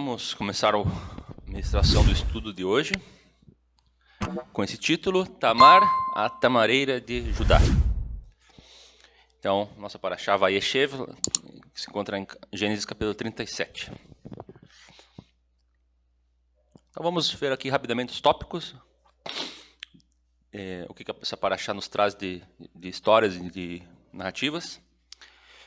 vamos começar a ministração do estudo de hoje com esse título, Tamar, a tamareira de Judá. Então, nossa paraxá Vayeshev se encontra em Gênesis capítulo 37. Então vamos ver aqui rapidamente os tópicos, o que essa paraxá nos traz de histórias e de narrativas.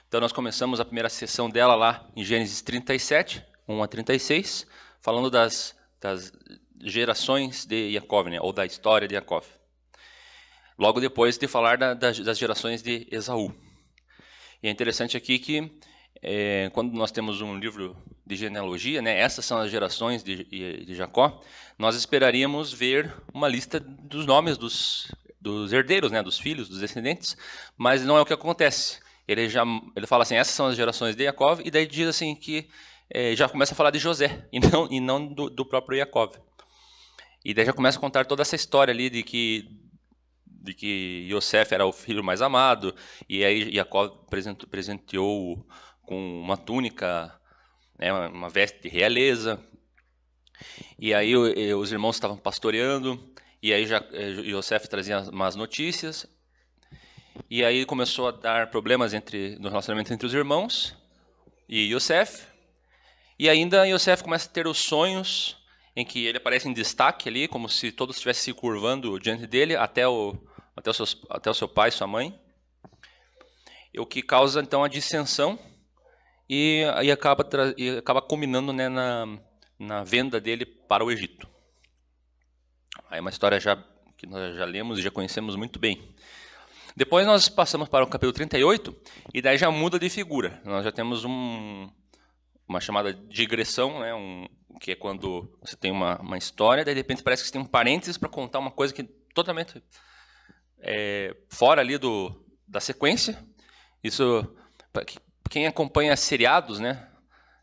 Então nós começamos a primeira sessão dela lá em Gênesis 37, 1 a 36, falando das gerações de Jacó, né, ou da história de Jacó. Logo depois de falar das gerações de Esaú. E é interessante aqui que quando nós temos um livro de genealogia, né, essas são as gerações de Jacó, nós esperaríamos ver uma lista dos nomes dos herdeiros, né, dos filhos, dos descendentes, mas não é o que acontece. Ele fala assim, essas são as gerações de Jacó, e daí diz assim que já começa a falar de José, e não do próprio Jacó. E daí já começa a contar toda essa história ali de que Yosef era o filho mais amado, e aí Jacó presenteou com uma túnica, né, uma veste de realeza, e aí os irmãos estavam pastoreando, e aí Yosef trazia más notícias, e aí começou a dar problemas no relacionamento entre os irmãos e Yosef, e ainda Yosef começa a ter os sonhos em que ele aparece em destaque ali, como se todos estivessem se curvando diante dele, até o seu pai e sua mãe, o que causa então a dissensão e acaba culminando, né, na venda dele para o Egito. Aí é uma história que nós já lemos e já conhecemos muito bem. Depois nós passamos para o capítulo 38, e daí já muda de figura. Nós já temos uma chamada digressão, né, que é quando você tem uma história, daí de repente parece que você tem um parênteses para contar uma coisa que totalmente fora ali da sequência. Isso, quem acompanha seriados, né,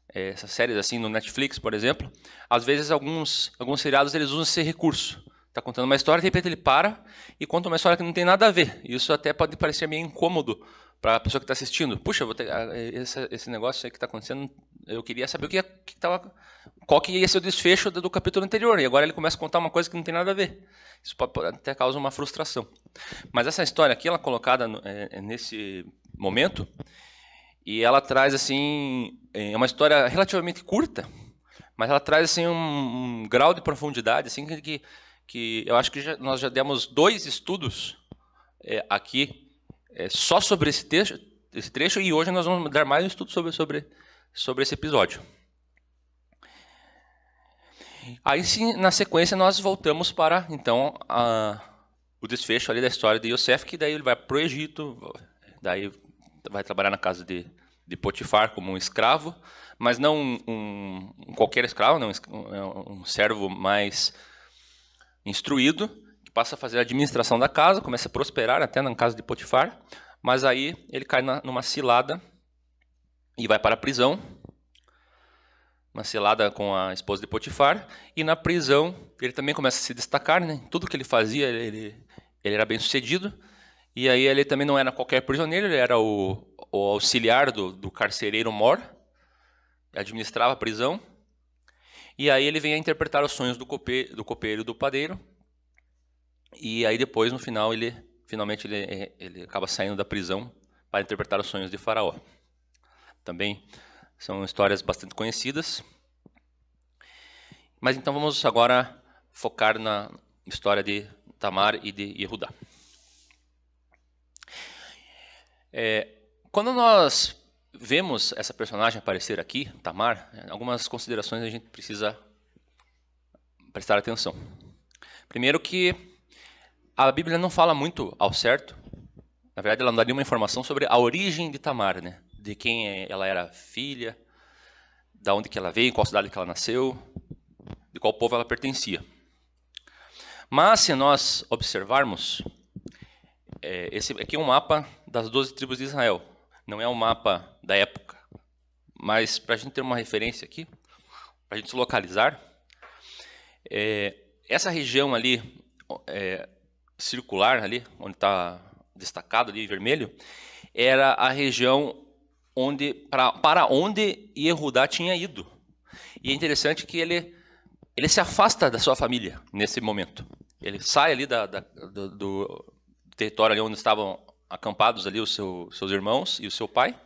essas séries assim no Netflix, por exemplo, às vezes alguns seriados eles usam esse recurso. Está contando uma história, de repente ele para e conta uma história que não tem nada a ver. Isso até pode parecer meio incômodo para a pessoa que está assistindo. Puxa, esse negócio aí que está acontecendo, eu queria saber qual que ia ser o desfecho do capítulo anterior. E agora ele começa a contar uma coisa que não tem nada a ver. Isso pode até causar uma frustração. Mas essa história aqui, ela é colocada nesse momento, e ela traz assim, uma história relativamente curta, mas ela traz assim um grau de profundidade assim que eu acho que nós já demos 2 estudos aqui só sobre esse trecho, e hoje nós vamos dar mais um estudo sobre esse episódio. Aí sim, na sequência, nós voltamos para então o desfecho ali da história de Yosef, que daí ele vai para o Egito, daí vai trabalhar na casa de Potifar como um escravo, mas não qualquer escravo, não, um servo mais instruído, que passa a fazer a administração da casa, começa a prosperar até na casa de Potifar, mas aí ele cai numa cilada e vai para a prisão, uma cilada com a esposa de Potifar, e na prisão ele também começa a se destacar, né? Tudo que ele fazia, ele era bem sucedido, e aí ele também não era qualquer prisioneiro, ele era o auxiliar do carcereiro Mor, administrava a prisão, e aí ele vem a interpretar os sonhos do copeiro e do padeiro, e aí depois, no final, finalmente ele acaba saindo da prisão para interpretar os sonhos de Faraó. Também são histórias bastante conhecidas. Mas então vamos agora focar na história de Tamar e de Yehudá. Quando nós vemos essa personagem aparecer aqui, Tamar, algumas considerações a gente precisa prestar atenção. Primeiro que a Bíblia não fala muito ao certo, na verdade ela não dá nenhuma informação sobre a origem de Tamar, né? De quem ela era filha, de onde que ela veio, em qual cidade que ela nasceu, de qual povo ela pertencia. Mas se nós observarmos, esse aqui é um mapa das 12 tribos de Israel. Não é um mapa da época, mas para a gente ter uma referência aqui, para a gente se localizar, essa região ali, circular ali, onde está destacado ali em vermelho, era a região para onde Yehudá tinha ido. E é interessante que ele se afasta da sua família nesse momento. Ele sai ali do território ali onde estavam acampados ali os seus irmãos e o seu pai,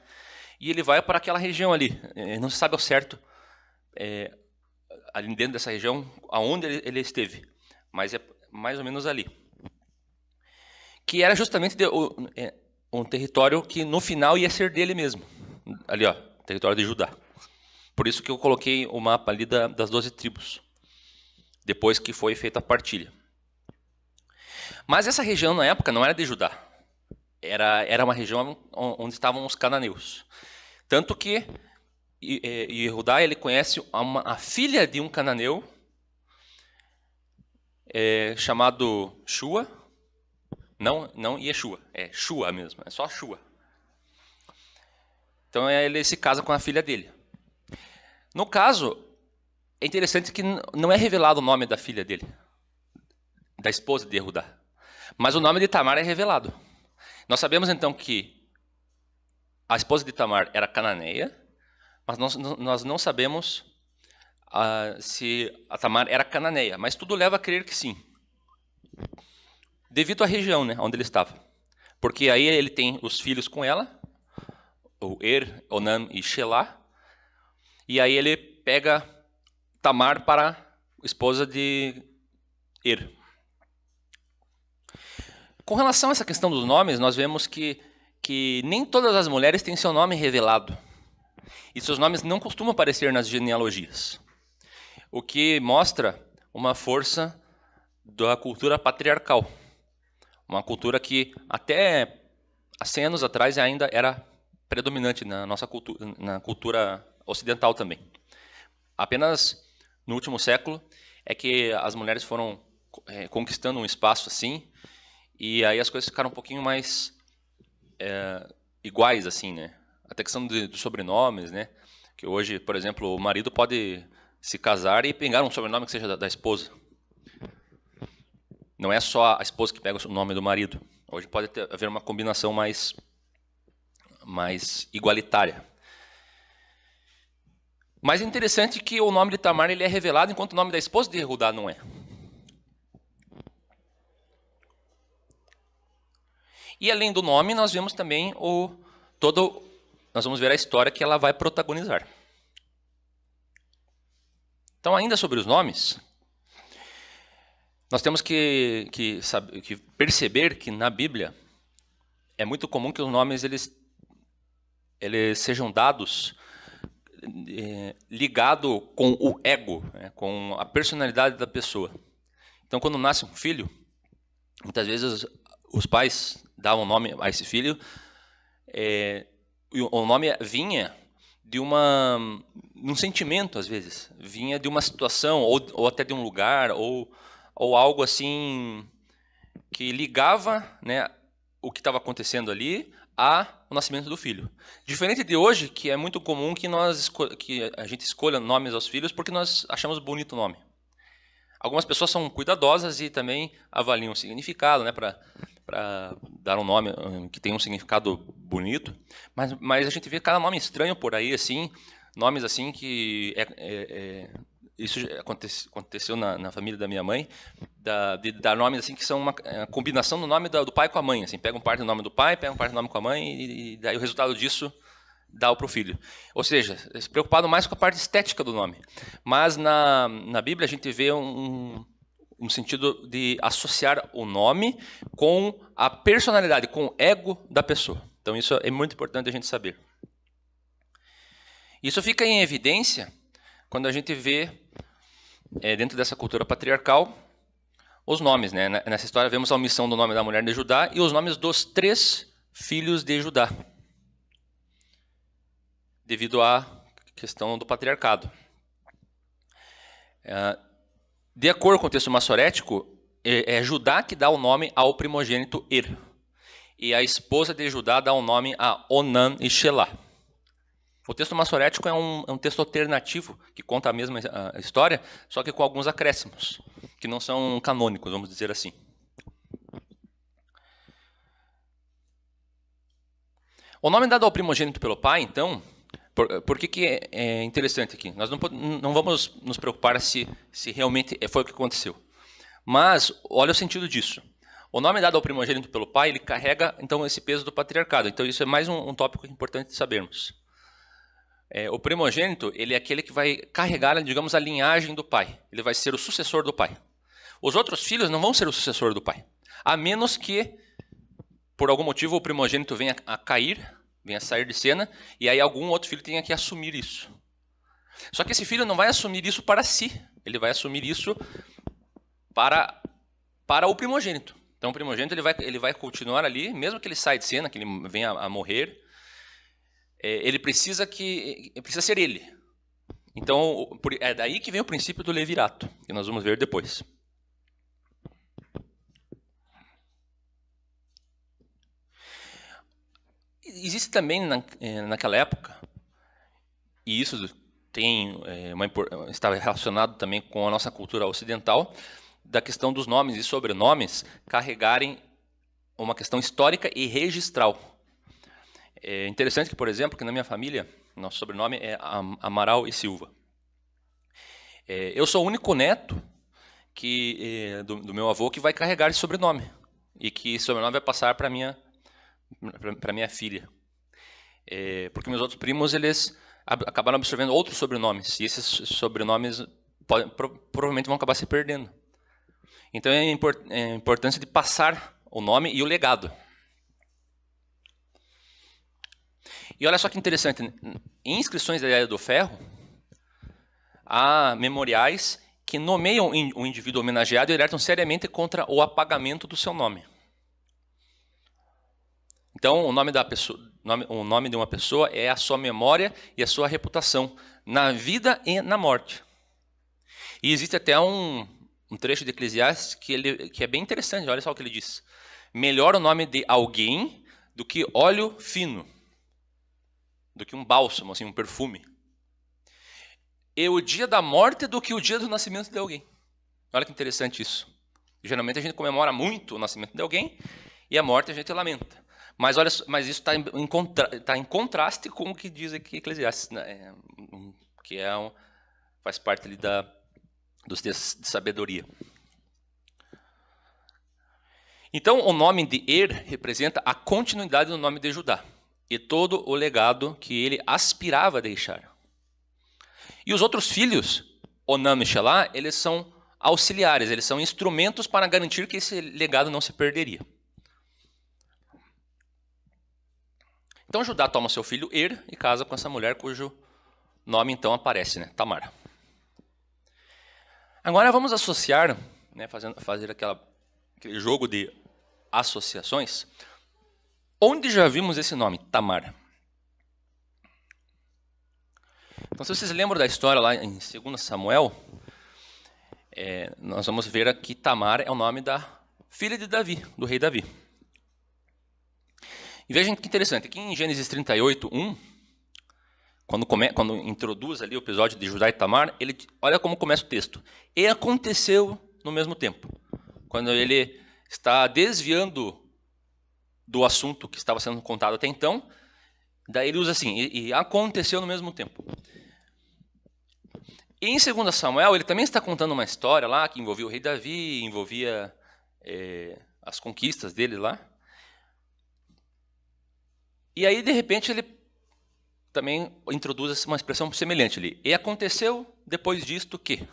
e ele vai para aquela região ali. Não se sabe ao certo, ali dentro dessa região, aonde ele esteve, mas é mais ou menos ali. Que era justamente um território que no final ia ser dele mesmo. Ali, ó, território de Judá. Por isso que eu coloquei o mapa ali das 12 tribos, depois que foi feita a partilha. Mas essa região na época não era de Judá. Era uma região onde estavam os cananeus. Tanto que Judá ele conhece a filha de um cananeu chamado Shua. Não Yeshua, é Shua mesmo, é só Shua. Então ele se casa com a filha dele. No caso, é interessante que não é revelado o nome da filha dele, da esposa de Judá. Mas o nome de Tamar é revelado. Nós sabemos então que a esposa de Tamar era cananeia, mas nós não sabemos se a Tamar era cananeia, mas tudo leva a crer que sim. Devido à região, né, onde ele estava. Porque aí ele tem os filhos com ela, o Onam e Shelah, e aí ele pega Tamar para esposa de Com relação a essa questão dos nomes, nós vemos que nem todas as mulheres têm seu nome revelado. E seus nomes não costumam aparecer nas genealogias. O que mostra uma força da cultura patriarcal. Uma cultura que até há 100 anos atrás ainda era predominante na nossa cultura, na cultura ocidental também. Apenas no último século é que as mulheres foram conquistando um espaço assim, e aí as coisas ficaram um pouquinho mais iguais, assim, né? Até a questão dos sobrenomes, né? Que hoje, por exemplo, o marido pode se casar e pegar um sobrenome que seja da esposa. Não é só a esposa que pega o nome do marido. Hoje pode haver uma combinação mais igualitária. Mas é interessante que o nome de Tamar ele é revelado, enquanto o nome da esposa de Judá não é. E além do nome, nós vemos também nós vamos ver a história que ela vai protagonizar. Então, ainda sobre os nomes, nós temos que perceber que na Bíblia é muito comum que os nomes eles sejam dados ligado com o ego, né, com a personalidade da pessoa. Então, quando nasce um filho, muitas vezes os pais davam nome a esse filho, o nome vinha de um sentimento, às vezes, vinha de uma situação, ou até de um lugar, ou algo assim que ligava, né, o que estava acontecendo ali ao nascimento do filho. Diferente de hoje, que é muito comum que a gente escolha nomes aos filhos porque nós achamos bonito o nome. Algumas pessoas são cuidadosas e também avaliam o significado, né, para dar um nome que tenha um significado bonito, mas a gente vê cada nome estranho por aí, assim, nomes assim que isso aconteceu na família da minha mãe, de dar nomes assim que são uma combinação do nome do pai com a mãe, assim, pega um parte do nome do pai, pega um parte do nome com a mãe e daí o resultado disso dá para o filho. Ou seja, se preocupado mais com a parte estética do nome. Mas na Bíblia a gente vê um sentido de associar o nome com a personalidade, com o ego da pessoa. Então isso é muito importante a gente saber. Isso fica em evidência quando a gente vê, dentro dessa cultura patriarcal, os nomes, né? Nessa história vemos a omissão do nome da mulher de Judá e os nomes dos 3 filhos de Judá, devido à questão do patriarcado. De acordo com o texto massorético, é Judá que dá o nome ao primogênito e a esposa de Judá dá o nome a Onam e Shelah. O texto massorético é um texto alternativo que conta a mesma história, só que com alguns acréscimos, que não são canônicos, vamos dizer assim. O nome dado ao primogênito pelo pai, então, Por que é interessante aqui? Nós não vamos nos preocupar se realmente foi o que aconteceu. Mas, olha o sentido disso. O nome dado ao primogênito pelo pai, ele carrega, então, esse peso do patriarcado. Então, isso é mais um tópico importante de sabermos. O primogênito, ele é aquele que vai carregar, digamos, a linhagem do pai. Ele vai ser o sucessor do pai. Os outros filhos não vão ser o sucessor do pai. A menos que, por algum motivo, o primogênito venha a cair, venha a sair de cena, e aí algum outro filho tenha que assumir isso. Só que esse filho não vai assumir isso para si. Ele vai assumir isso para o primogênito. Então, o primogênito ele vai continuar ali, mesmo que ele saia de cena, que ele venha a morrer, ele precisa ser ele. Então, é daí que vem o princípio do levirato, que nós vamos ver depois. Existe também naquela época, e isso está relacionado também com a nossa cultura ocidental, da questão dos nomes e sobrenomes carregarem uma questão histórica e registral. É interessante que, por exemplo, que na minha família, nosso sobrenome é Amaral e Silva. Eu sou o único neto do meu avô que vai carregar esse sobrenome, e que esse sobrenome vai passar para minha filha. Porque meus outros primos, eles acabaram absorvendo outros sobrenomes, e esses sobrenomes provavelmente vão acabar se perdendo. Então, é a importância de passar o nome e o legado. E olha só que interessante, em inscrições da Idade do Ferro, há memoriais que nomeiam o indivíduo homenageado e alertam seriamente contra o apagamento do seu nome. Então, o nome de uma pessoa é a sua memória e a sua reputação, na vida e na morte. E existe até um trecho de Eclesiastes que é bem interessante, olha só o que ele diz. Melhor o nome de alguém do que óleo fino, do que um bálsamo, assim, um perfume. E o dia da morte do que o dia do nascimento de alguém. Olha que interessante isso. Geralmente a gente comemora muito o nascimento de alguém e a morte a gente lamenta. Mas isso está em contraste com o que diz aqui Eclesiastes, né? Que faz parte ali dos textos de sabedoria. Então, o nome de representa a continuidade do nome de Judá e todo o legado que ele aspirava a deixar. E os outros filhos, Onam e Shelah, eles são auxiliares, eles são instrumentos para garantir que esse legado não se perderia. Então, Judá toma seu filho e casa com essa mulher cujo nome então aparece, né? Tamar. Agora vamos associar, né, fazer aquele jogo de associações. Onde já vimos esse nome, Tamar? Então, se vocês lembram da história lá em 2 Samuel, nós vamos ver aqui Tamar é o nome da filha de Davi, do rei Davi. E vejam que interessante, aqui em Gênesis 38, 1, quando introduz ali o episódio de Judá e Tamar, olha como começa o texto. E aconteceu no mesmo tempo. Quando ele está desviando do assunto que estava sendo contado até então, daí ele usa assim, e aconteceu no mesmo tempo. E em 2 Samuel, ele também está contando uma história lá, que envolvia o rei Davi, envolvia as conquistas dele lá. E aí, de repente, ele também introduz uma expressão semelhante ali. E aconteceu depois disto que?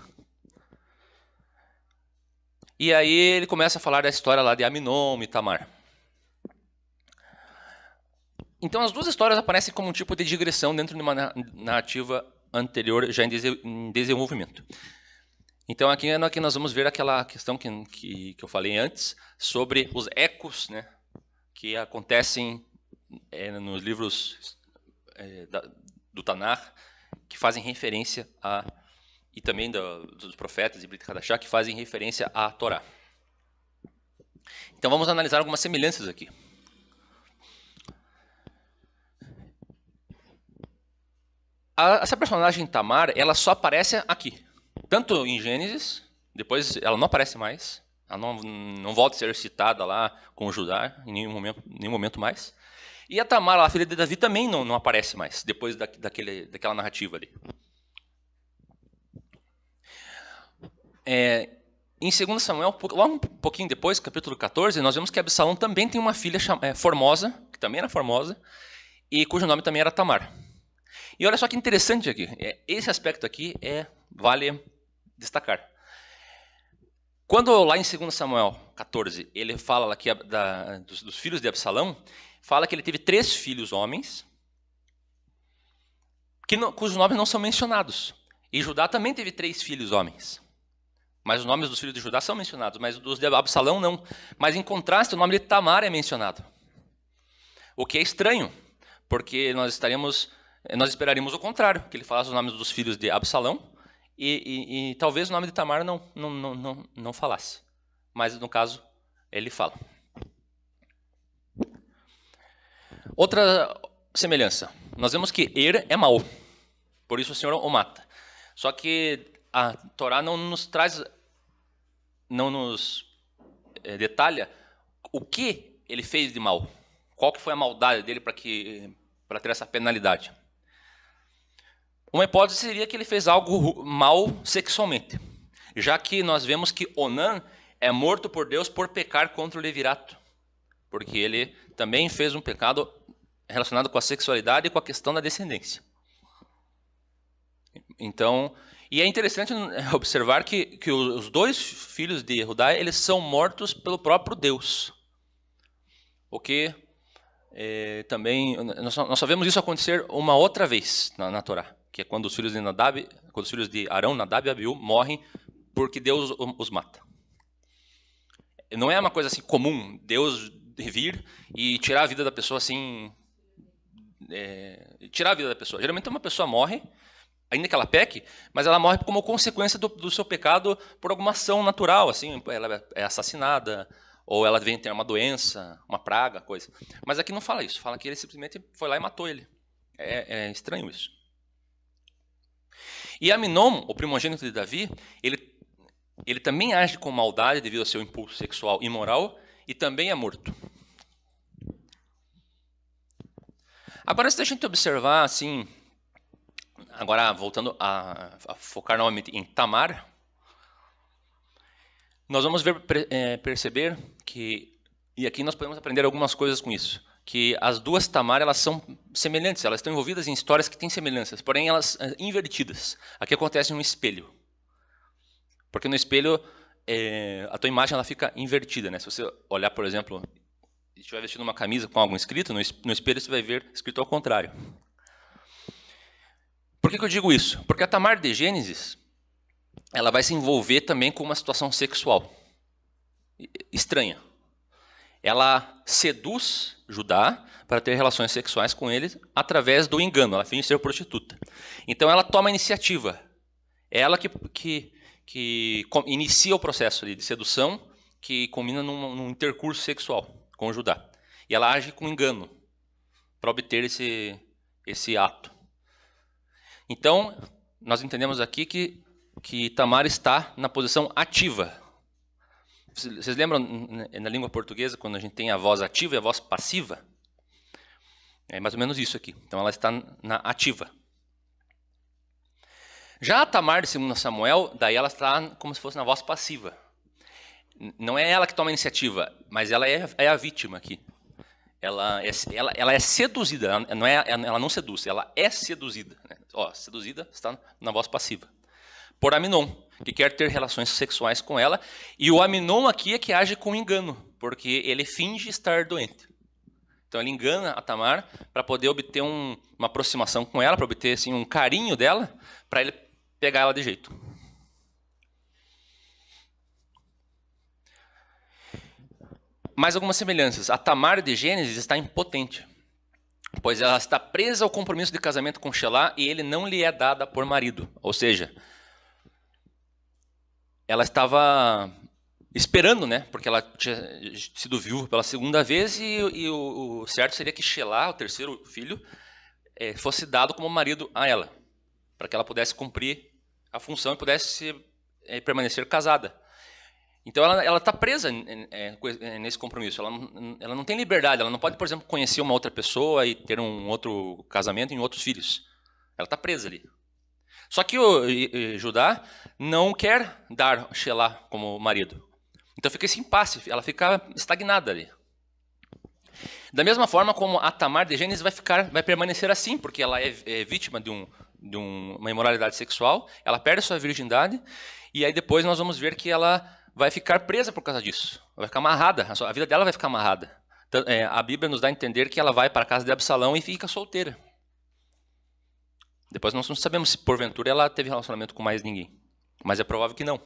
E aí ele começa a falar da história lá de Aminon e Tamar. Então as duas histórias aparecem como um tipo de digressão dentro de uma narrativa anterior, já em desenvolvimento. Então aqui nós vamos ver aquela questão que eu falei antes, sobre os ecos, né, que acontecem nos livros do Tanar, que fazem referência e também dos profetas de Brit Hadashah, que fazem referência à Torá. Então vamos analisar algumas semelhanças aqui. Essa personagem Tamar, ela só aparece aqui, tanto em Gênesis, depois ela não aparece mais, ela não volta a ser citada lá com Judá em nenhum momento mais. E a Tamar, a filha de Davi, também não aparece mais, depois daquela narrativa ali. Em 2 Samuel, logo um pouquinho depois, capítulo 14, nós vemos que Absalão também tem uma filha formosa, que também era formosa, e cujo nome também era Tamar. E olha só que interessante aqui, esse aspecto aqui vale destacar. Quando lá em 2 Samuel 14, ele fala aqui dos filhos de Absalão, fala que ele teve 3 filhos homens, cujos nomes não são mencionados. E Judá também teve 3 filhos homens. Mas os nomes dos filhos de Judá são mencionados, mas os de Absalão não. Mas em contraste, o nome de Tamar é mencionado. O que é estranho, porque nós esperaríamos o contrário, que ele falasse os nomes dos filhos de Absalão, e talvez o nome de Tamar não falasse. Mas, no caso, ele fala. Outra semelhança. Nós vemos que é mau. Por isso o Senhor o mata. Só que a Torá não nos detalha o que ele fez de mal. Qual que foi a maldade dele para ter essa penalidade. Uma hipótese seria que ele fez algo mal sexualmente, já que nós vemos que Onã é morto por Deus por pecar contra o levirato, porque ele também fez um pecado relacionado com a sexualidade e com a questão da descendência. Então, e é interessante observar que os 2 filhos de Judá, eles são mortos pelo próprio Deus. O que também, nós só vemos isso acontecer uma outra vez na Torá, que é quando os filhos de Arão, Nadab e Abiú morrem porque Deus os mata. Não é uma coisa assim comum, Deus vir e tirar a vida da pessoa assim, tirar a vida da pessoa. Geralmente uma pessoa morre, ainda que ela peque, mas ela morre como consequência do seu pecado por alguma ação natural, assim, ela é assassinada, ou ela vem ter uma doença, uma praga, coisa. Mas aqui não fala isso, fala que ele simplesmente foi lá e matou ele. É estranho isso. E Aminon, o primogênito de Davi, ele também age com maldade devido ao seu impulso sexual imoral e também é morto. Agora, se a gente observar assim, agora voltando a focar novamente em Tamar, nós vamos perceber que, e aqui nós podemos aprender algumas coisas com isso, que as 2 Tamar, elas são semelhantes, elas estão envolvidas em histórias que têm semelhanças, porém elas invertidas. Aqui acontece um espelho. Porque no espelho, a tua imagem ela fica invertida, né? Se você olhar, por exemplo, e estiver vestindo uma camisa com algo escrito, no espelho você vai ver escrito ao contrário. Por que eu digo isso? Porque a Tamar de Gênesis, ela vai se envolver também com uma situação sexual estranha. Ela seduz Judá para ter relações sexuais com ele através do engano. Ela finge ser prostituta. Então ela toma a iniciativa. Ela que inicia o processo de sedução que culmina num intercurso sexual com Judá. E ela age com engano para obter esse ato. Então, nós entendemos aqui que Tamar está na posição ativa. Vocês lembram na língua portuguesa quando a gente tem a voz ativa e a voz passiva? É mais ou menos isso aqui. Então ela está na ativa. Já a Tamar de 2 Samuel, daí ela está como se fosse na voz passiva. Não é ela que toma a iniciativa, mas ela é a vítima aqui. Ela é seduzida, ela não seduz, ela é seduzida. Né? Seduzida está na voz passiva. Por Aminon, que quer ter relações sexuais com ela. E o Aminon aqui é que age com engano, porque ele finge estar doente. Então ele engana a Tamar para poder obter uma aproximação com ela, para obter assim, um carinho dela, para ele pegar ela de jeito. Mais algumas semelhanças. A Tamar de Gênesis está impotente, pois ela está presa ao compromisso de casamento com Xelá e ele não lhe é dada por marido. Ou seja, ela estava esperando, né? Porque ela tinha sido viúva pela 2ª vez e o certo seria que Xelá, o 3º filho, fosse dado como marido a ela, para que ela pudesse cumprir a função e pudesse permanecer casada. Então ela está presa nesse compromisso. Ela não tem liberdade. Ela não pode, por exemplo, conhecer uma outra pessoa e ter um outro casamento e outros filhos. Ela está presa ali. Só que o Judá não quer dar Shelah como marido. Então fica esse impasse. Ela fica estagnada ali. Da mesma forma como a Tamar de Gênesis vai permanecer assim, porque ela é vítima de uma imoralidade sexual, ela perde sua virgindade, e aí depois nós vamos ver que ela vai ficar presa por causa disso. Vai ficar amarrada, a vida dela vai ficar amarrada. Então, a Bíblia nos dá a entender que ela vai para a casa de Absalão e fica solteira. Depois nós não sabemos se porventura ela teve relacionamento com mais ninguém, mas é provável que não.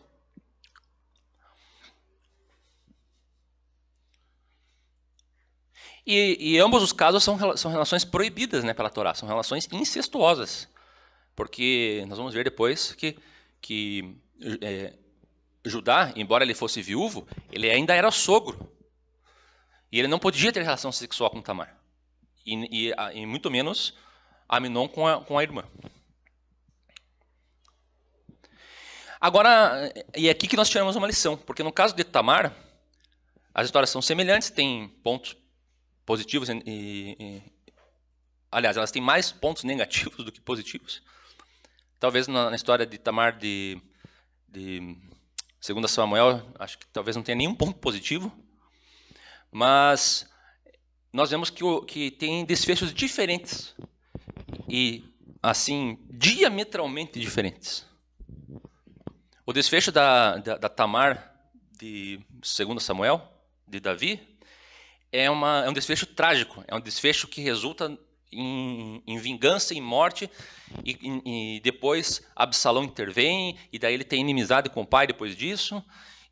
E ambos os casos são relações proibidas, né, pela Torá, são relações incestuosas. Porque nós vamos ver depois que Judá, embora ele fosse viúvo, ele ainda era sogro. E ele não podia ter relação sexual com Tamar. E muito menos Aminon com a irmã. Agora, é aqui que nós tiramos uma lição, porque no caso de Tamar, as histórias são semelhantes, tem pontos positivos aliás, elas têm mais pontos negativos do que positivos. Talvez na história de Tamar de 2 Samuel, acho que talvez não tenha nenhum ponto positivo, mas nós vemos que tem desfechos diferentes e, assim, diametralmente diferentes. O desfecho da Tamar de 2 Samuel, de Davi, é um desfecho trágico, é um desfecho que resulta em vingança e morte, e depois Absalão intervém, e daí ele tem inimizade com o pai depois disso,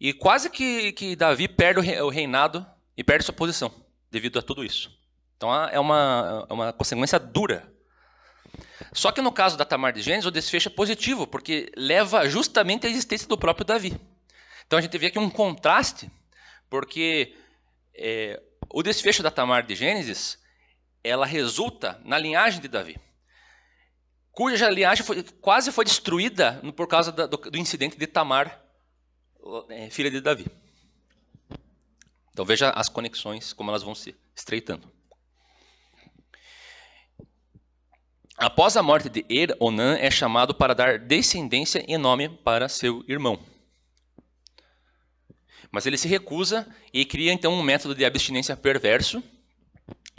e quase que Davi perde o reinado e perde sua posição, devido a tudo isso. Então é uma consequência dura. Só que no caso da Tamar de Gênesis, o desfecho é positivo, porque leva justamente à existência do próprio Davi. Então a gente vê aqui um contraste, porque o desfecho da Tamar de Gênesis, ela resulta na linhagem de Davi, cuja linhagem quase foi destruída por causa do incidente de Tamar, filha de Davi. Então veja as conexões, como elas vão se estreitando. Após a morte de Onã é chamado para dar descendência e nome para seu irmão. Mas ele se recusa e cria então um método de abstinência perverso,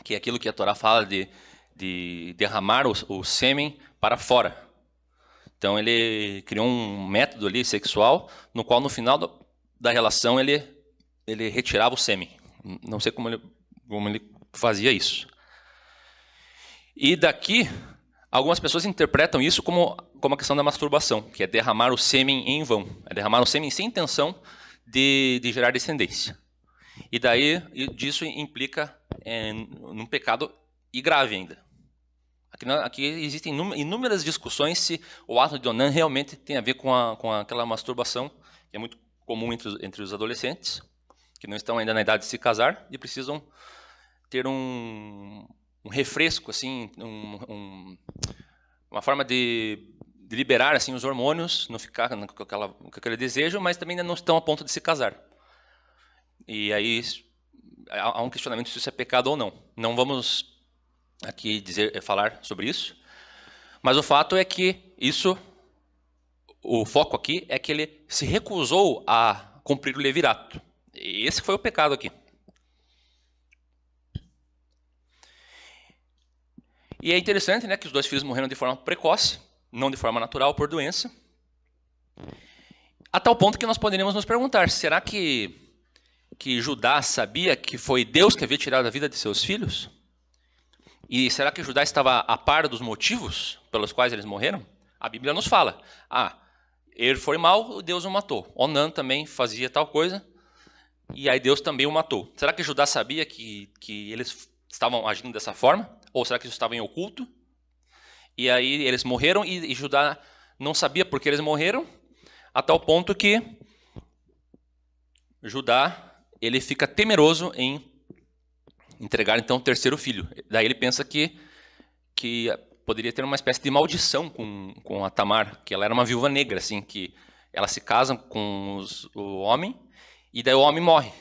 que é aquilo que a Torá fala de derramar o sêmen para fora. Então ele criou um método ali sexual, no qual no final da relação ele retirava o sêmen. Não sei como ele fazia isso. E daqui, algumas pessoas interpretam isso como a questão da masturbação, que é derramar o sêmen em vão. É derramar o sêmen sem intenção de gerar descendência. E daí, disso implica num pecado e grave ainda. Aqui existem inúmeras discussões se o ato de Onã realmente tem a ver com aquela masturbação, que é muito comum entre os adolescentes, que não estão ainda na idade de se casar e precisam ter um refresco, assim, uma forma de liberar assim, os hormônios, não ficar com aquele desejo, mas também ainda não estão a ponto de se casar. E aí há um questionamento se isso é pecado ou não. Não vamos aqui falar sobre isso, mas o fato é que o foco aqui é que ele se recusou a cumprir o levirato. E esse foi o pecado aqui. E é interessante, né, que os 2 filhos morreram de forma precoce, não de forma natural, por doença. A tal ponto que nós poderíamos nos perguntar, será que Judá sabia que foi Deus que havia tirado a vida de seus filhos? E será que Judá estava a par dos motivos pelos quais eles morreram? A Bíblia nos fala, ele foi mal, Deus o matou. Onã também fazia tal coisa, e aí Deus também o matou. Será que Judá sabia que eles estavam agindo dessa forma? Ou será que isso estava em oculto? E aí eles morreram e Judá não sabia por que eles morreram, a tal ponto que Judá ele fica temeroso em entregar então o terceiro filho. Daí ele pensa que poderia ter uma espécie de maldição com a Tamar, que ela era uma viúva negra, assim, que ela se casa com o homem E daí o homem morre.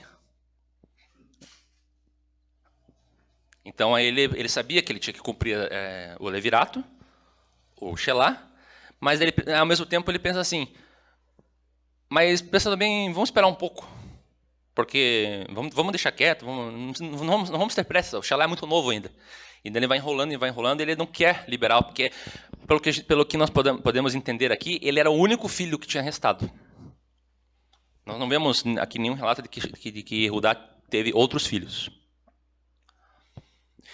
Então aí ele sabia que ele tinha que cumprir o levirato, o Shelah, mas ele, ao mesmo tempo ele pensa assim, mas pensando bem, vamos esperar um pouco, porque vamos deixar quieto, não vamos ter pressa, o Shelah é muito novo ainda. E daí ele vai enrolando, ele não quer liberar, porque pelo que nós podemos entender aqui, ele era o único filho que tinha restado. Nós não vemos aqui nenhum relato de que Yehudá teve outros filhos.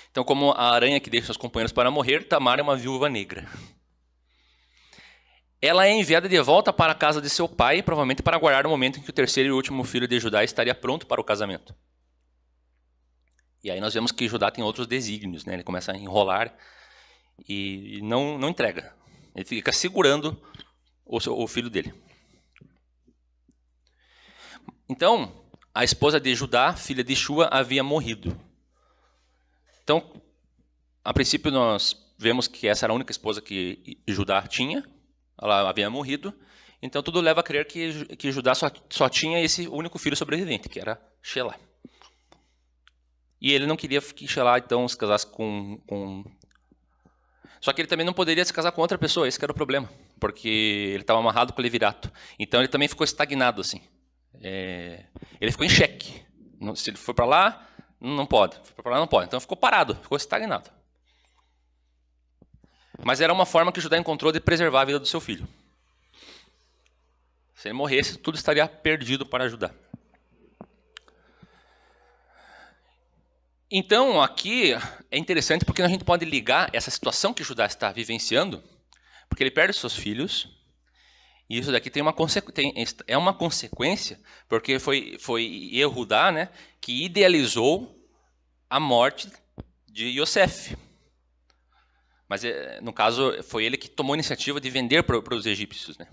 Então, como a aranha que deixa seus companheiros para morrer, Tamar é uma viúva negra. Ela é enviada de volta para a casa de seu pai, provavelmente para aguardar o momento em que o terceiro e último filho de Judá estaria pronto para o casamento. E aí nós vemos que Judá tem outros desígnios, né? Ele começa a enrolar e não entrega. Ele fica segurando o filho dele. Então, a esposa de Judá, filha de Shua, havia morrido. Então, a princípio nós vemos que essa era a única esposa que Judá tinha. Ela havia morrido. Então, tudo leva a crer que Judá só tinha esse único filho sobrevivente, que era Shelah. E ele não queria que Shelah, então, se casasse com... Só que ele também não poderia se casar com outra pessoa, esse que era o problema. Porque ele estava amarrado com o levirato. Então, ele também ficou estagnado, assim. Ele ficou em xeque. Se ele for para lá, não pode. Se for para lá, não pode. Então, ficou parado, ficou estagnado. Mas era uma forma que Judá encontrou de preservar a vida do seu filho. Se ele morresse, tudo estaria perdido para Judá. Então, aqui é interessante porque a gente pode ligar essa situação que Judá está vivenciando, porque ele perde seus filhos, e isso daqui é uma consequência, porque foi Yehudá, né, que idealizou a morte de Yosef. Mas, no caso, foi ele que tomou a iniciativa de vender para os egípcios, né?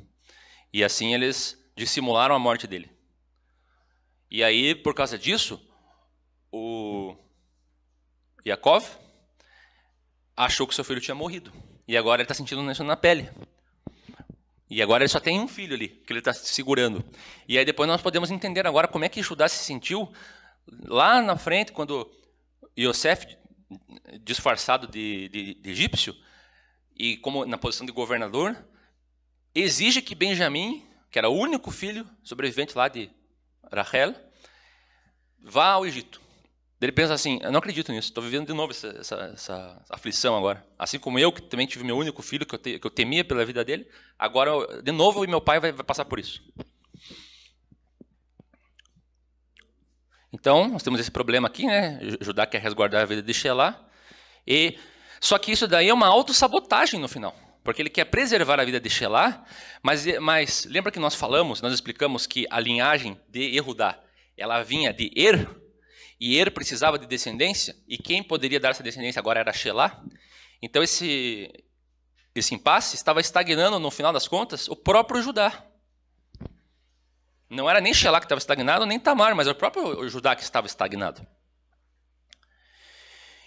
E assim eles dissimularam a morte dele. E aí, por causa disso, o Yaakov achou que seu filho tinha morrido. E agora ele está sentindo isso na pele. E agora ele só tem um filho ali, que ele está segurando. E aí depois nós podemos entender agora como é que Judá se sentiu lá na frente, quando Yosef, disfarçado de egípcio, e como na posição de governador, exige que Benjamim, que era o único filho sobrevivente lá de Rachel, vá ao Egito. Ele pensa assim, eu não acredito nisso, estou vivendo de novo essa aflição agora. Assim como eu, que também tive meu único filho, que eu temia pela vida dele, agora, de novo, meu pai vai passar por isso. Então, nós temos esse problema aqui, né? Judá quer resguardar a vida de Shelah. Só que isso daí é uma autossabotagem no final. Porque ele quer preservar a vida de Shelah, mas lembra que nós explicamos que a linhagem de Yehudá, ela vinha de e precisava de descendência, e quem poderia dar essa descendência agora era Shelah. Então esse impasse estava estagnando, no final das contas, o próprio Judá. Não era nem Shelah que estava estagnado, nem Tamar, mas era o próprio Judá que estava estagnado.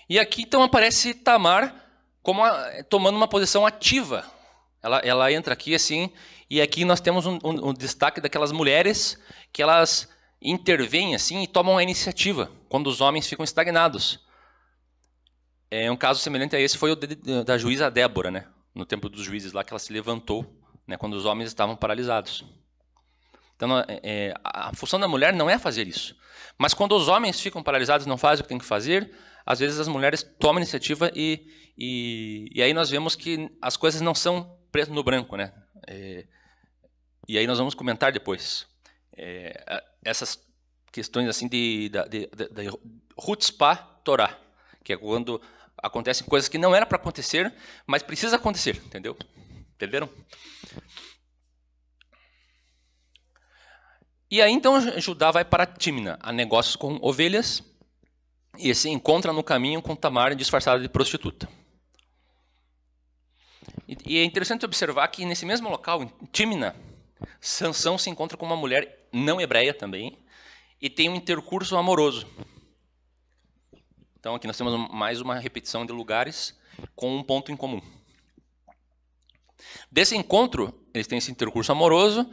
E aqui então aparece Tamar tomando uma posição ativa. Ela entra aqui assim, e aqui nós temos um destaque daquelas mulheres que elas intervêm assim e tomam a iniciativa quando os homens ficam estagnados. Um caso semelhante a esse foi o da juíza Débora, né? No tempo dos juízes lá, que ela se levantou, né, quando os homens estavam paralisados. Então, a função da mulher não é fazer isso. Mas quando os homens ficam paralisados e não fazem o que tem que fazer, às vezes as mulheres tomam a iniciativa e aí nós vemos que as coisas não são preto no branco, né? E aí nós vamos comentar depois. Essas questões assim da Hutzpah Torah, que é quando acontecem coisas que não era para acontecer, mas precisa acontecer, entendeu? Entenderam? E aí então Judá vai para Tímna, a negócios com ovelhas, e se encontra no caminho com Tamar disfarçada de prostituta. E é interessante observar que nesse mesmo local, em Tímna, Sansão se encontra com uma mulher não hebreia também, e tem um intercurso amoroso. Então aqui nós temos mais uma repetição de lugares com um ponto em comum. Desse encontro, eles têm esse intercurso amoroso,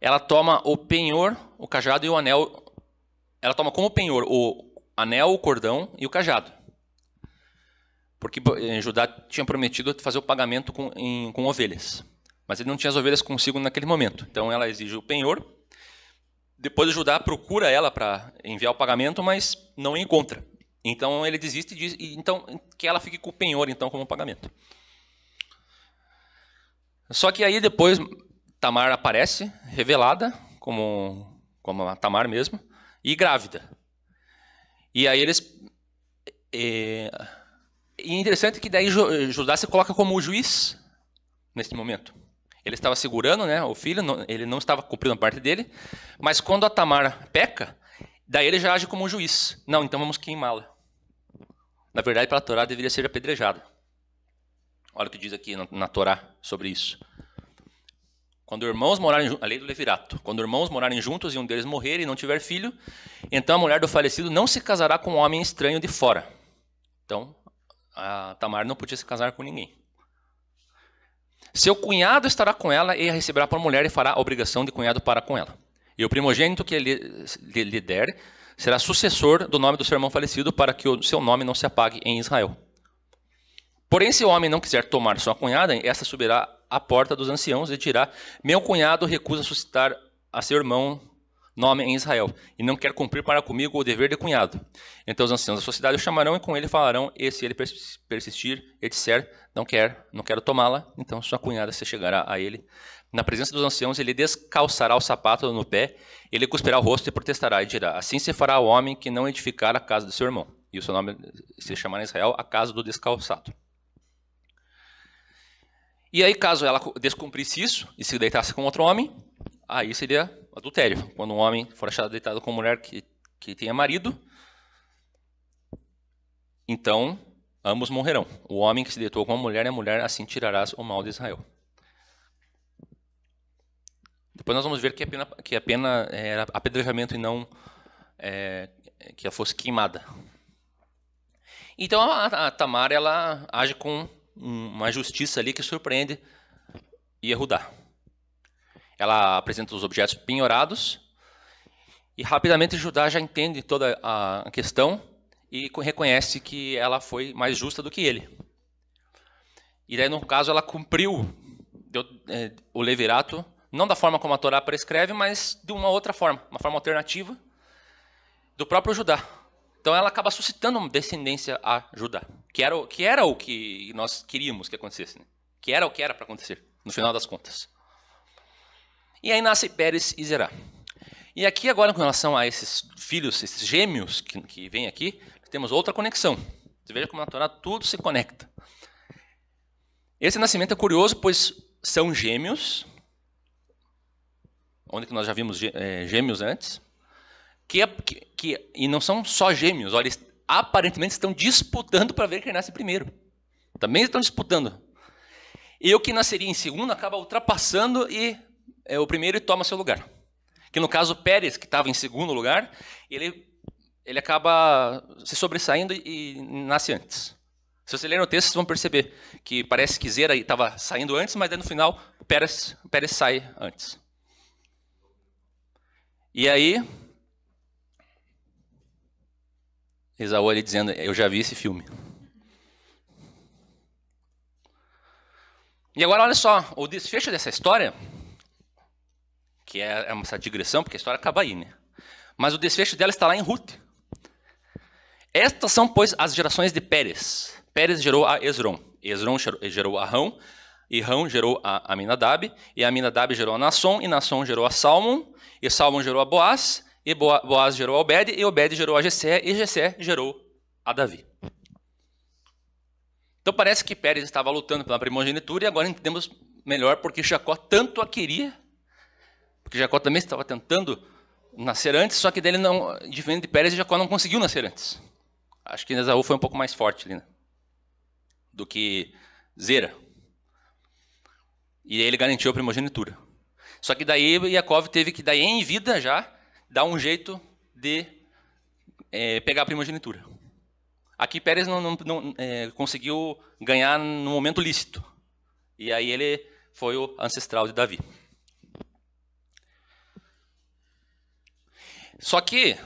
ela toma o penhor, o cajado e o anel ela toma como penhor o anel, o cordão e o cajado. Porque Judá tinha prometido fazer o pagamento com ovelhas. Mas ele não tinha as ovelhas consigo naquele momento. Então ela exige o penhor. Depois Judá procura ela para enviar o pagamento, mas não encontra. Então ele desiste e diz então, que ela fique com o penhor então, como pagamento. Só que aí depois Tamar aparece, revelada, como a Tamar mesmo, e grávida. E aí eles... E é interessante que daí Judá se coloca como o juiz nesse momento. Ele estava segurando, né, o filho, ele não estava cumprindo a parte dele, mas quando a Tamar peca, daí ele já age como um juiz. Não, então vamos queimá-la. Na verdade, para a Torá, deveria ser apedrejada. Olha o que diz aqui na Torá sobre isso. Quando irmãos morarem juntos, a lei do levirato, quando irmãos morarem juntos e um deles morrer e não tiver filho, então a mulher do falecido não se casará com um homem estranho de fora. Então, a Tamar não podia se casar com ninguém. Seu cunhado estará com ela e a receberá por mulher e fará a obrigação de cunhado para com ela. E o primogênito que lhe der será sucessor do nome do seu irmão falecido, para que o seu nome não se apague em Israel. Porém, se o homem não quiser tomar sua cunhada, esta subirá à porta dos anciãos e dirá: meu cunhado recusa suscitar a seu irmão nome em Israel, e não quer cumprir para comigo o dever de cunhado. Então os anciãos da sua cidade o chamarão e com ele falarão, e se ele persistir e disser, não quero tomá-la, então sua cunhada se chegará a ele. Na presença dos anciãos, ele descalçará o sapato no pé, ele cuspirá o rosto e protestará, e dirá: assim se fará o homem que não edificar a casa do seu irmão. E o seu nome se chamará em Israel a casa do descalçado. E aí, caso ela descumprisse isso, e se deitasse com outro homem, aí seria adultério. Quando um homem for achado deitado com uma mulher que tenha marido, então ambos morrerão. O homem que se deitou com uma mulher e a mulher, assim tirarás o mal de Israel. Depois nós vamos ver que a pena era apedrejamento e não que ela fosse queimada. Então a Tamar, ela age com uma justiça ali que surpreende Yehudá. Ela apresenta os objetos penhorados e rapidamente Judá já entende toda a questão e reconhece que ela foi mais justa do que ele. E daí, no caso, ela cumpriu o levirato, não da forma como a Torá prescreve, mas de uma outra forma, uma forma alternativa do próprio Judá. Então ela acaba suscitando uma descendência a Judá, que era o que nós queríamos que acontecesse, né? Que era o que era para acontecer, no final das contas. E aí nasce Pérez e Zerá. E aqui agora, com relação a esses filhos, esses gêmeos que vêm aqui, temos outra conexão. Você veja como na Torá tudo se conecta. Esse nascimento é curioso, pois são gêmeos, onde que nós já vimos gêmeos antes, e não são só gêmeos, olha, eles aparentemente estão disputando para ver quem nasce primeiro. Também estão disputando. E o que nasceria em segundo acaba ultrapassando o primeiro e toma seu lugar. Que no caso Pérez, que estava em segundo lugar, ele acaba se sobressaindo e nasce antes. Se você ler no texto, vocês vão perceber que parece que Zera estava saindo antes, mas daí no final Pérez sai antes. E aí, Esaú ali dizendo, eu já vi esse filme. E agora olha só, o desfecho dessa história, que é essa digressão, porque a história acaba aí, né? Mas o desfecho dela está lá em Ruth. Estas são, pois, as gerações de Pérez. Pérez gerou a Esrom. Esrom gerou a Rão. E Rão gerou a Aminadab. E Aminadab gerou a Nasson. E Nasson gerou a Salmon. E Salmon gerou a Boaz. E Boaz gerou a Obed. E Obed gerou a Jessé. E Jessé gerou a Davi. Então parece que Pérez estava lutando pela primogenitura. E agora entendemos melhor porque Jacó tanto a queria. Porque Jacó também estava tentando nascer antes. Só que dele não, diferente de Pérez, Jacó não conseguiu nascer antes. Acho que Esaú foi um pouco mais forte ali, né? Do que Zera. E ele garantiu a primogenitura. Só que daí Yaakov teve que, daí em vida já, dar um jeito de pegar a primogenitura. Aqui Pérez não conseguiu ganhar no momento lícito. E aí ele foi o ancestral de Davi. Só que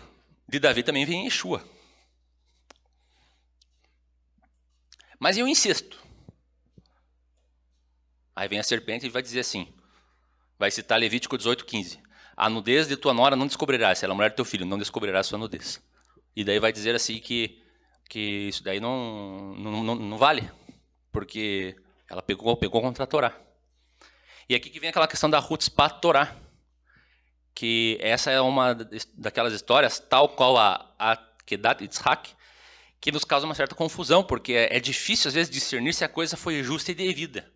De Davi também vem Yeshua. Mas e o incesto? Aí vem a serpente e vai dizer assim, vai citar Levítico 18:15. A nudez de tua nora não descobrirás, se ela é a mulher do teu filho, não descobrirás sua nudez. E daí vai dizer assim que isso daí não vale, porque ela pegou contra a Torá. E aqui que vem aquela questão da Hutzpat Torá, que essa é uma daquelas histórias, tal qual a Kedat Yitzhak, que nos causa uma certa confusão, porque é difícil às vezes discernir se a coisa foi justa e devida.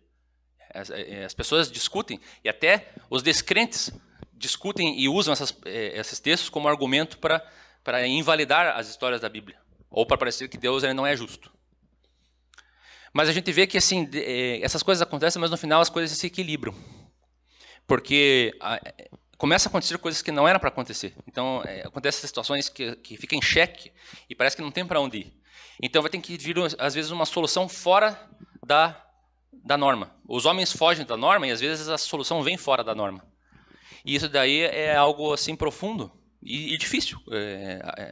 As pessoas discutem, e até os descrentes discutem e usam esses textos como argumento para invalidar as histórias da Bíblia, ou para parecer que Deus ele não é justo. Mas a gente vê que assim, essas coisas acontecem, mas no final as coisas se equilibram. Porque começa a acontecer coisas que não eram para acontecer. Então, acontecem situações que ficam em xeque e parece que não tem para onde ir. Então, vai ter que vir, às vezes, uma solução fora da norma. Os homens fogem da norma e, às vezes, a solução vem fora da norma. E isso daí é algo assim profundo e difícil.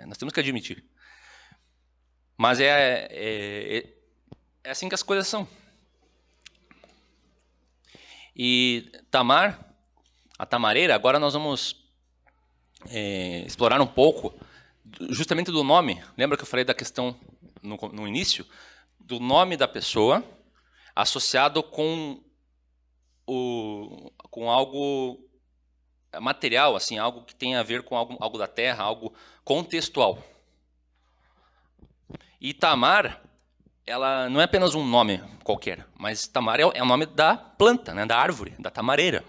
Nós temos que admitir. Mas é assim que as coisas são. E Tamar, a tamareira, agora nós vamos explorar um pouco justamente do nome. Lembra que eu falei da questão no início? Do nome da pessoa associado com algo material, assim, algo que tem a ver com algo da terra, algo contextual. E Tamar, ela não é apenas um nome qualquer, mas Tamar é o nome da planta, né, da árvore, da tamareira.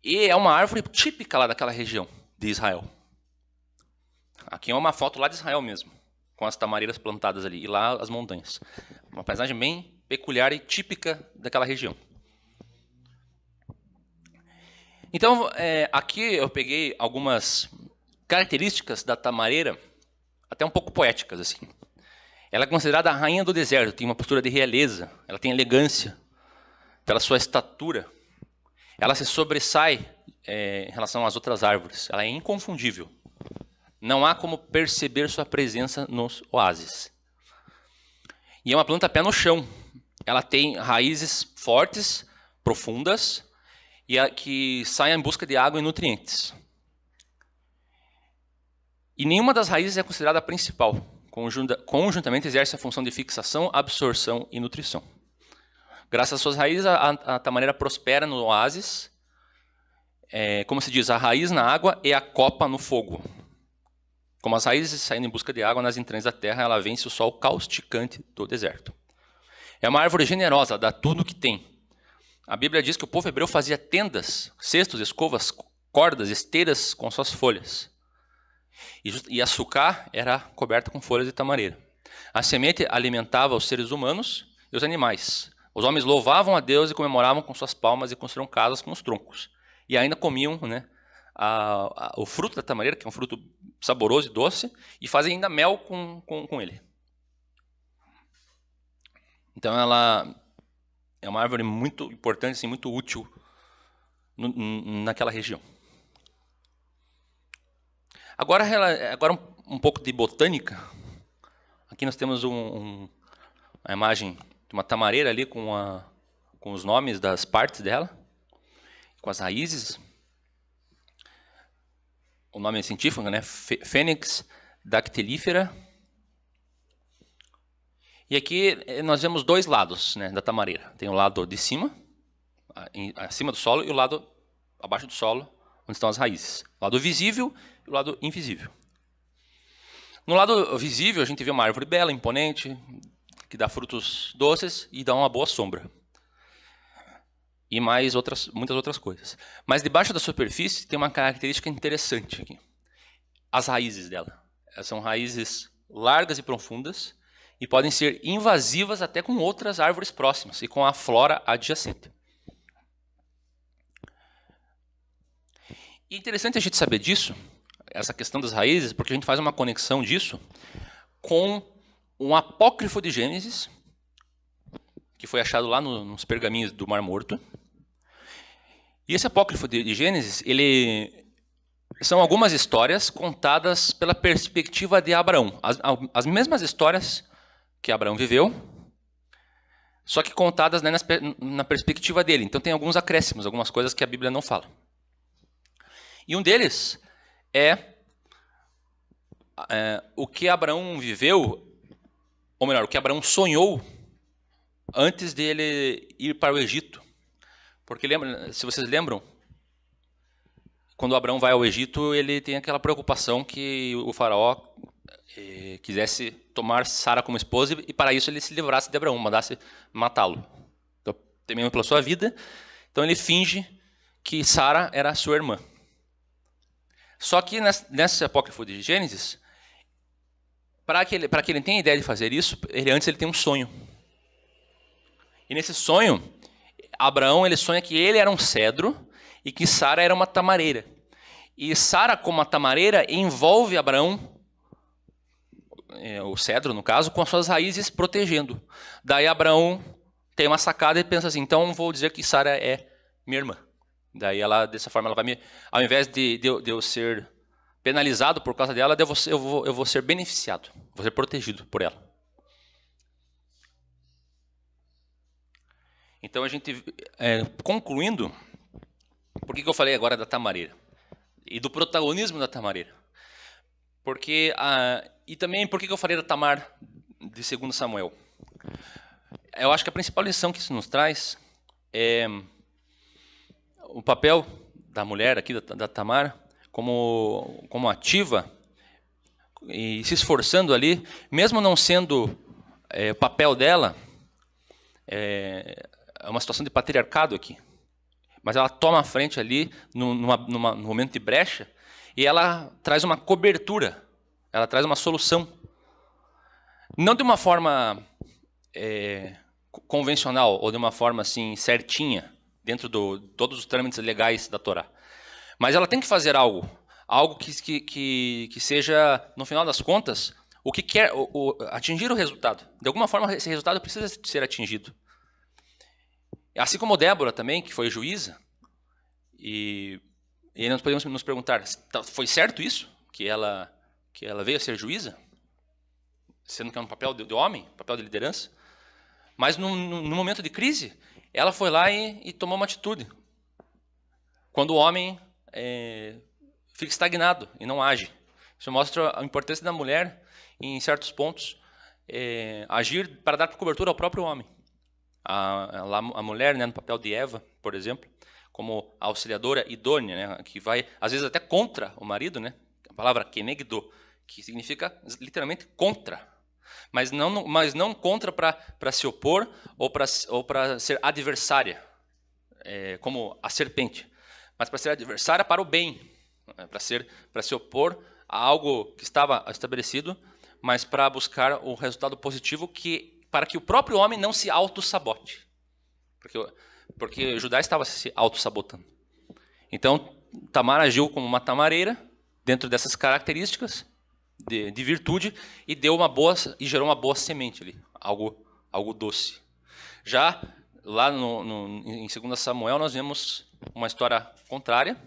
E é uma árvore típica lá daquela região de Israel. Aqui é uma foto lá de Israel mesmo, com as tamareiras plantadas ali, e lá as montanhas. Uma paisagem bem peculiar e típica daquela região. Então, aqui eu peguei algumas características da tamareira, até um pouco poéticas, assim. Ela é considerada a rainha do deserto, tem uma postura de realeza, ela tem elegância, pela sua estatura. Ela se sobressai em relação às outras árvores, ela é inconfundível. Não há como perceber sua presença nos oásis. E é uma planta pé no chão. Ela tem raízes fortes, profundas, e que saem em busca de água e nutrientes. E nenhuma das raízes é considerada a principal. Conjuntamente exerce a função de fixação, absorção e nutrição. Graças às suas raízes, a tamareira prospera no oásis. Como se diz, a raiz na água e a copa no fogo. Como as raízes saindo em busca de água nas entranhas da terra, ela vence o sol causticante do deserto. É uma árvore generosa, dá tudo o que tem. A Bíblia diz que o povo hebreu fazia tendas, cestos, escovas, cordas, esteiras com suas folhas. E a sucá era coberta com folhas de tamareira. A semente alimentava os seres humanos e os animais. Os homens louvavam a Deus e comemoravam com suas palmas e construíam casas com os troncos. E ainda comiam, né, o fruto da tamareira, que é um fruto saboroso e doce, e fazem ainda mel com ele. Então ela é uma árvore muito importante, assim, muito útil naquela região. Agora um pouco de botânica. Aqui nós temos a imagem de uma tamareira ali com os nomes das partes dela, com as raízes. O nome científico, né? Fênix dactylifera. E aqui nós vemos dois lados, né, da tamareira. Tem o lado de cima, acima do solo, e o lado abaixo do solo, onde estão as raízes. O lado visível e o lado invisível. No lado visível, a gente vê uma árvore bela, imponente, que dá frutos doces e dá uma boa sombra. E muitas outras coisas. Mas debaixo da superfície tem uma característica interessante aqui. As raízes dela. Elas são raízes largas e profundas e podem ser invasivas até com outras árvores próximas e com a flora adjacente. E é interessante a gente saber disso, essa questão das raízes, porque a gente faz uma conexão disso com um apócrifo de Gênesis, que foi achado lá nos pergaminhos do Mar Morto. E esse apócrifo de Gênesis, ele são algumas histórias contadas pela perspectiva de Abraão. As mesmas histórias que Abraão viveu, só que contadas, né, na perspectiva dele. Então tem alguns acréscimos, algumas coisas que a Bíblia não fala. E um deles é o que Abraão viveu, ou melhor, o que Abraão sonhou antes dele ir para o Egito. Porque se vocês lembram, quando Abraão vai ao Egito, ele tem aquela preocupação que o faraó quisesse tomar Sara como esposa e para isso ele se livrasse de Abraão, mandasse matá-lo. Então, temendo pela sua vida, então ele finge que Sara era sua irmã. Só que nesse apócrifo de Gênesis, para que ele tenha ideia de fazer isso, antes ele tem um sonho. E nesse sonho, Abraão ele sonha que ele era um cedro e que Sara era uma tamareira. E Sara, como a tamareira, envolve Abraão, o cedro no caso, com as suas raízes protegendo. Daí Abraão tem uma sacada e pensa assim, então vou dizer que Sara é minha irmã. Daí dessa forma ela vai ao invés de eu ser penalizado por causa dela, eu vou ser beneficiado, vou ser protegido por ela. Então a gente, concluindo, por que eu falei agora da tamareira? E do protagonismo da tamareira. E também por que eu falei da Tamar de 2 Samuel? Eu acho que a principal lição que isso nos traz é o papel da mulher aqui, da Tamar, como ativa e se esforçando ali, mesmo não sendo o papel dela, é uma situação de patriarcado aqui. Mas ela toma a frente ali, num momento de brecha, e ela traz uma cobertura, ela traz uma solução. Não de uma forma convencional, ou de uma forma assim, certinha, dentro de todos os trâmites legais da Torá. Mas ela tem que fazer algo que seja, no final das contas, o que quer, atingir o resultado. De alguma forma, esse resultado precisa ser atingido. Assim como Débora também, que foi juíza, e nós podemos nos perguntar, foi certo isso? Que ela veio a ser juíza? Sendo que é um papel de homem, papel de liderança? Mas no momento de crise, ela foi lá e tomou uma atitude. Quando o homem fica estagnado e não age. Isso mostra a importância da mulher, em certos pontos, agir para dar cobertura ao próprio homem. A mulher, né, no papel de Eva, por exemplo, como auxiliadora idônea, né, que vai, às vezes, até contra o marido, né, a palavra kenegdo, que significa literalmente contra, mas não contra para se opor ou para ser adversária, como a serpente, mas para ser adversária para o bem, para se opor a algo que estava estabelecido, mas para buscar o resultado positivo para que o próprio homem não se auto-sabote. Porque Judá estava se auto-sabotando. Então, Tamar agiu como uma tamareira, dentro dessas características de virtude, e gerou uma boa semente ali, algo doce. Já lá em 2 Samuel, nós vemos uma história contrária,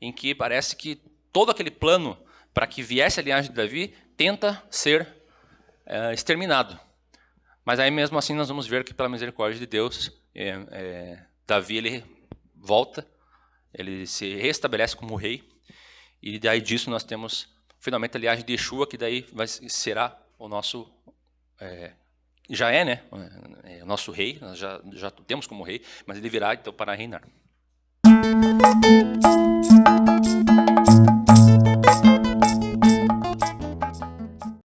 em que parece que todo aquele plano para que viesse a linhagem de Davi tenta ser exterminado. Mas aí mesmo assim nós vamos ver que pela misericórdia de Deus, Davi ele volta, ele se restabelece como rei, e daí disso nós temos finalmente a linhagem de Yeshua, que daí será o nosso, já né, o nosso rei, nós já temos como rei, mas ele virá então para reinar.